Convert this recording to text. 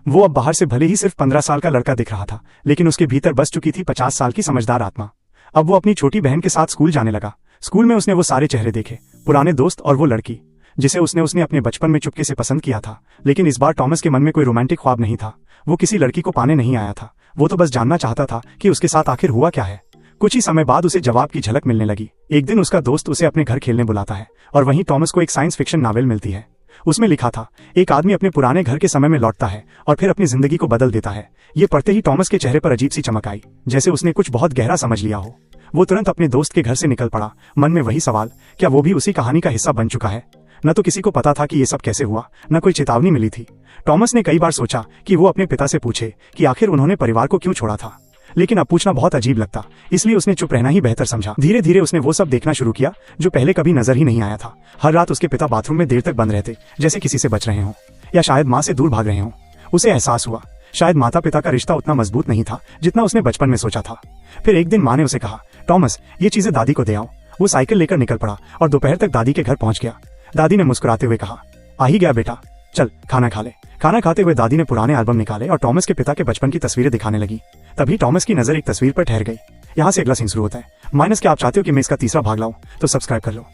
वो अब बाहर से भले ही सिर्फ 15 साल का लड़का दिख रहा था, लेकिन उसके भीतर बस चुकी थी 50 साल की समझदार आत्मा। अब वो अपनी छोटी बहन के साथ स्कूल जाने लगा। स्कूल में उसने वो सारे चेहरे देखे, पुराने दोस्त और वो लड़की जिसे उसने अपने बचपन में चुपके से पसंद किया था। लेकिन इस बार टॉमस के मन में कोई रोमांटिक ख्वाब नहीं था। वो किसी लड़की को पाने नहीं आया था, वो तो बस जानना चाहता था कि उसके साथ आखिर हुआ क्या है। कुछ ही समय बाद उसे जवाब की झलक मिलने लगी। एक दिन उसका दोस्त उसे अपने घर खेलने बुलाता है और वहीं टॉमस को एक साइंस फिक्शन नॉवेल मिलती है। उसमें लिखा था, एक आदमी अपने पुराने घर के समय में लौटता है और फिर अपनी जिंदगी को बदल देता है। ये पढ़ते ही टॉमस के चेहरे पर अजीब सी चमक आई, जैसे उसने कुछ बहुत गहरा समझ लिया हो। वो तुरंत अपने दोस्त के घर से निकल पड़ा, मन में वही सवाल, क्या वो भी उसी कहानी का हिस्सा बन चुका है। न तो किसी को पता था कि ये सब कैसे हुआ, न कोई चेतावनी मिली थी। टॉमस ने कई बार सोचा कि वो अपने पिता से पूछे कि आखिर उन्होंने परिवार को क्यों छोड़ा था, लेकिन अब पूछना बहुत अजीब लगता, इसलिए उसने चुप रहना ही बेहतर समझा। धीरे धीरे उसने वो सब देखना शुरू किया जो पहले कभी नजर ही नहीं आया था। हर रात उसके पिता बाथरूम में देर तक बंद रहते, जैसे किसी से बच रहे हों या शायद माँ से दूर भाग रहे हों। उसे एहसास हुआ शायद माता पिता का रिश्ता उतना मजबूत नहीं था जितना उसने बचपन में सोचा था। फिर एक दिन माँ ने उसे कहा, टॉमस ये चीजें दादी को दे आओ। वो साइकिल लेकर निकल पड़ा और दोपहर तक दादी के घर पहुंच गया। दादी ने मुस्कुराते हुए कहा, आ ही गया बेटा, चल खाना खा ले। खाना खाते हुए दादी ने पुराने एल्बम निकाले और टॉमस के पिता के बचपन की तस्वीरें दिखाने लगी। तभी टॉमस की नजर एक तस्वीर पर ठहर गई। यहाँ से अगला सीन शुरू होता है। माइनस क्या आप चाहते हो कि मैं इसका तीसरा भाग लाऊं तो सब्सक्राइब कर लो।